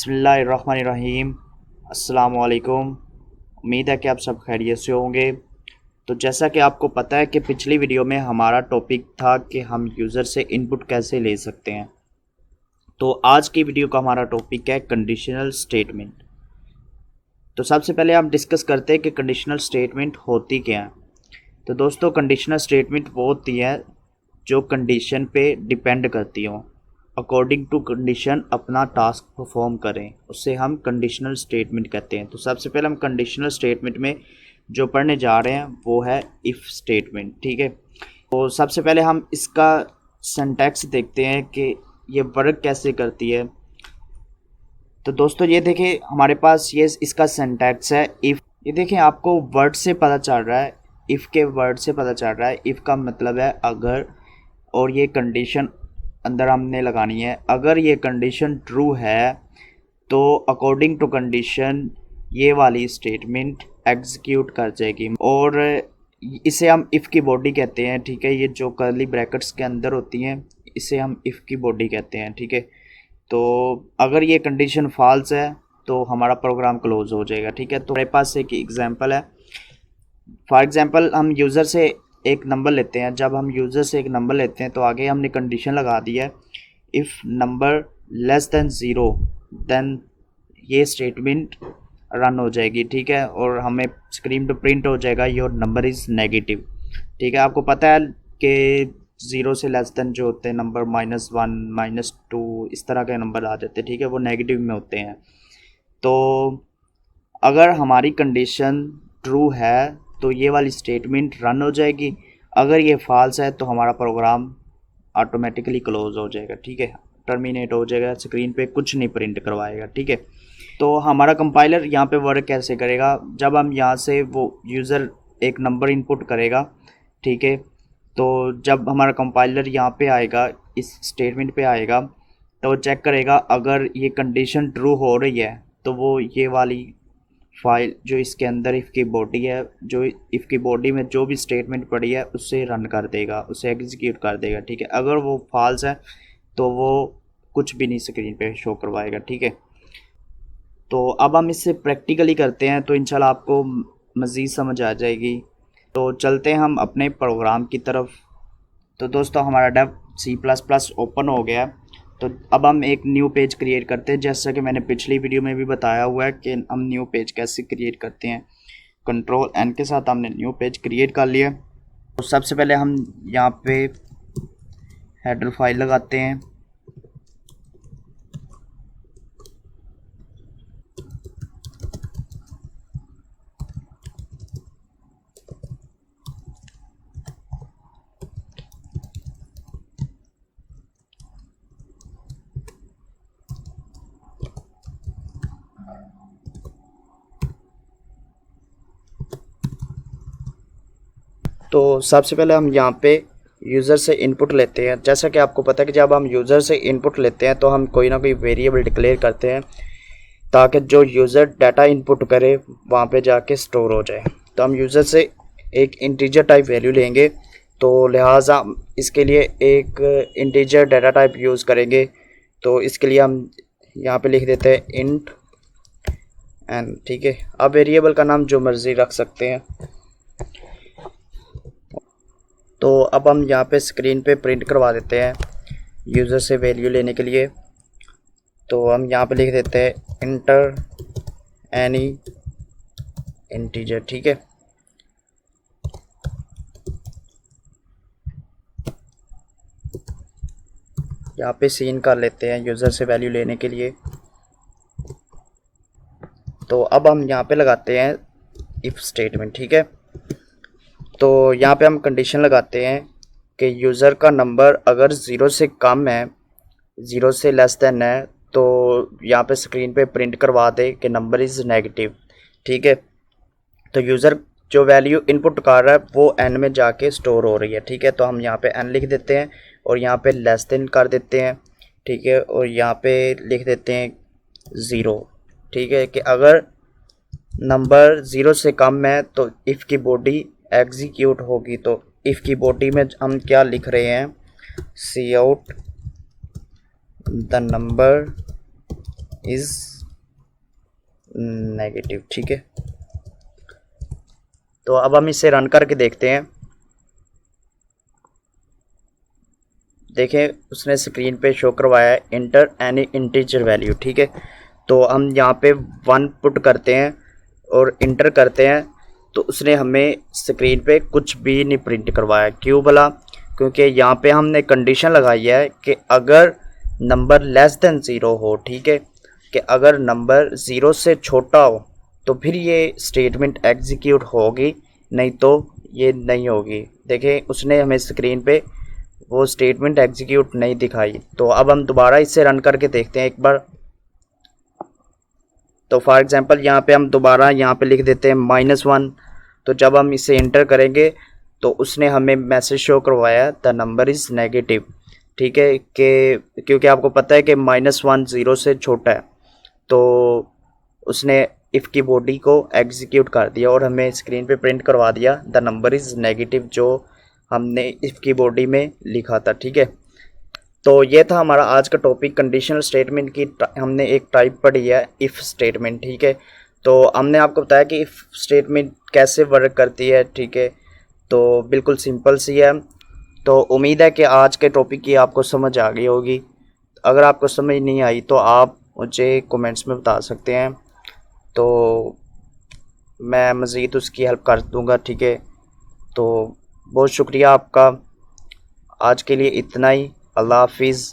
बिस्मिल्लाहिर्रहमानिर्रहीम। अस्सलाम वालेकुम। उम्मीद है कि आप सब खैरियत से होंगे। तो जैसा कि आपको पता है कि पिछली वीडियो में हमारा टॉपिक था कि हम यूज़र से इनपुट कैसे ले सकते हैं। तो आज की वीडियो का हमारा टॉपिक है कंडीशनल स्टेटमेंट। तो सबसे पहले हम डिस्कस करते हैं कि कंडीशनल स्टेटमेंट होती क्या है। तो दोस्तों, कंडीशनल स्टेटमेंट वो होती है जो कंडीशन पे डिपेंड करती हो, अकॉर्डिंग टू कंडीशन अपना टास्क परफॉर्म करें, उससे हम कंडीशनल स्टेटमेंट कहते हैं। तो सबसे पहले हम कंडीशनल स्टेटमेंट में जो पढ़ने जा रहे हैं वो है इफ़ स्टेटमेंट। ठीक है, तो सबसे पहले हम इसका सिंटैक्स देखते हैं कि ये वर्क कैसे करती है। तो दोस्तों ये देखिए, हमारे पास ये इसका सिंटैक्स है इफ़। ये देखें, आपको वर्ड से पता चल रहा है, इफ़ के वर्ड से पता चल रहा है। इफ़ का मतलब है अगर, और ये कंडीशन अंदर हमने लगानी है। अगर ये कंडीशन ट्रू है तो अकॉर्डिंग टू कंडीशन ये वाली स्टेटमेंट एग्जीक्यूट कर जाएगी, और इसे हम इफ़ की बॉडी कहते हैं। ठीक है, ये जो कर्ली ब्रैकेट्स के अंदर होती हैं इसे हम इफ़ की बॉडी कहते हैं। ठीक है, तो अगर ये कंडीशन फॉल्स है तो हमारा प्रोग्राम क्लोज हो जाएगा। ठीक है, तो हमारे पास एक एग्जांपल है। फॉर एग्जांपल हम यूज़र से एक नंबर लेते हैं। जब हम यूज़र से एक नंबर लेते हैं तो आगे हमने कंडीशन लगा दी है if number less than zero, then ये स्टेटमेंट रन हो जाएगी। ठीक है, और हमें स्क्रीन पे प्रिंट हो जाएगा योर नंबर इज़ नेगेटिव। ठीक है, आपको पता है कि ज़ीरो से लेस देन जो होते हैं नंबर -1 -2 इस तरह के नंबर आ जाते हैं। ठीक है, वो नेगेटिव में होते हैं। तो अगर हमारी कंडीशन ट्रू है तो ये वाली स्टेटमेंट रन हो जाएगी। अगर ये फॉल्स है तो हमारा प्रोग्राम ऑटोमेटिकली क्लोज हो जाएगा। ठीक है, टर्मिनेट हो जाएगा, स्क्रीन पे कुछ नहीं प्रिंट करवाएगा। ठीक है, तो हमारा कंपाइलर यहाँ पे वर्क कैसे करेगा। जब हम यहाँ से वो यूज़र एक नंबर इनपुट करेगा, ठीक है, तो जब हमारा कंपाइलर यहाँ पे आएगा, इस स्टेटमेंट पे आएगा, तो वो चेक करेगा अगर ये कंडीशन ट्रू हो रही है तो वो ये वाली फाइल जो इसके अंदर इफ़ की बॉडी है, जो इफ़ की बॉडी में जो भी स्टेटमेंट पड़ी है उससे रन कर देगा, उसे एग्जीक्यूट कर देगा। ठीक है, अगर वो फॉल्स है तो वो कुछ भी नहीं स्क्रीन पे शो करवाएगा। ठीक है, तो अब हम इससे प्रैक्टिकली करते हैं तो इंशाल्लाह आपको मज़ीद समझ आ जाएगी। तो चलते हैं हम अपने प्रोग्राम की तरफ। तो दोस्तों, हमारा डेव C++ ओपन हो गया। तो अब हम एक न्यू पेज क्रिएट करते हैं, जैसा कि मैंने पिछली वीडियो में भी बताया हुआ है कि हम न्यू पेज कैसे क्रिएट करते हैं। Ctrl+N के साथ हमने न्यू पेज क्रिएट कर लिया। तो सबसे पहले हम यहाँ पे हेडर फाइल लगाते हैं। तो सबसे पहले हम यहाँ पे यूज़र से इनपुट लेते हैं। जैसा कि आपको पता है कि जब हम यूज़र से इनपुट लेते हैं तो हम कोई ना कोई वेरिएबल डिक्लेयर करते हैं ताकि जो यूज़र डाटा इनपुट करे वहाँ पे जाके स्टोर हो जाए। तो हम यूज़र से एक इंटीजर टाइप वैल्यू लेंगे, तो लिहाजा इसके लिए एक इंटीजर डाटा टाइप यूज़ करेंगे। तो इसके लिए हम यहाँ पे लिख देते हैं इंट एन। ठीक है, अब वेरिएबल का नाम जो मर्ज़ी रख सकते हैं। तो अब हम यहाँ पे स्क्रीन पे प्रिंट करवा देते हैं यूज़र से वैल्यू लेने के लिए। तो हम यहाँ पे लिख देते हैं इंटर एनी इंटीजर। ठीक है, यहाँ पे सीन कर लेते हैं यूज़र से वैल्यू लेने के लिए। तो अब हम यहाँ पे लगाते हैं इफ़ स्टेटमेंट। ठीक है, तो यहाँ पे हम कंडीशन लगाते हैं कि यूज़र का नंबर अगर ज़ीरो से कम है, ज़ीरो से लेस देन है, तो यहाँ पे स्क्रीन पे प्रिंट करवा दे कि नंबर इज़ नेगेटिव। ठीक है, तो यूज़र जो वैल्यू इनपुट कर रहा है वो एन में जाके स्टोर हो रही है। ठीक है, तो हम यहाँ पे एन लिख देते हैं और यहाँ पे लेस देन कर देते हैं। ठीक है, और यहाँ पे लिख देते हैं ज़ीरो। ठीक है, कि अगर नंबर ज़ीरो से कम है तो इफ़ की बॉडी एग्जीक्यूट होगी। तो इफ़ की बॉडी में हम क्या लिख रहे हैं, see out the number is negative, ठीक है। तो अब हम इसे रन करके देखते हैं। देखें उसने स्क्रीन पे शो करवाया है इंटर एनी इंटीजर वैल्यू, ठीक है। तो हम यहाँ पे 1 पुट करते हैं और इंटर करते हैं, तो उसने हमें स्क्रीन पे कुछ भी नहीं प्रिंट करवाया। क्यों भला? क्योंकि यहाँ पे हमने कंडीशन लगाई है कि अगर नंबर लेस देन 0 हो, ठीक है, कि अगर नंबर 0 से छोटा हो तो फिर ये स्टेटमेंट एग्जीक्यूट होगी, नहीं तो ये नहीं होगी। देखें उसने हमें स्क्रीन पे वो स्टेटमेंट एग्जीक्यूट नहीं दिखाई। तो अब हम दोबारा इसे रन करके देखते हैं एक बार। तो फॉर एग्जांपल यहाँ पे हम दोबारा यहाँ पे लिख देते हैं -1। तो जब हम इसे इंटर करेंगे तो उसने हमें मैसेज शो करवाया द नंबर इज़ नेगेटिव, ठीक है, कि क्योंकि आपको पता है कि -1 0 से छोटा है। तो उसने इफ़ की बॉडी को एग्जीक्यूट कर दिया और हमें स्क्रीन पे प्रिंट करवा दिया द नंबर इज़ नेगेटिव, जो हमने इफ़ की बॉडी में लिखा था, ठीक है। तो ये था हमारा आज का टॉपिक, कंडीशनल स्टेटमेंट की हमने एक टाइप पढ़ी है इफ़ स्टेटमेंट, ठीक है। तो हमने आपको बताया कि इफ़ स्टेटमेंट कैसे वर्क करती है, ठीक है। तो बिल्कुल सिंपल सी है। तो उम्मीद है कि आज के टॉपिक की आपको समझ आ गई होगी। अगर आपको समझ नहीं आई तो आप मुझे कमेंट्स में बता सकते हैं, तो मैं मज़ीद उसकी हेल्प कर दूंगा, ठीक है। तो बहुत शुक्रिया आपका। आज के लिए इतना ही। अल्लाह हाफिज़।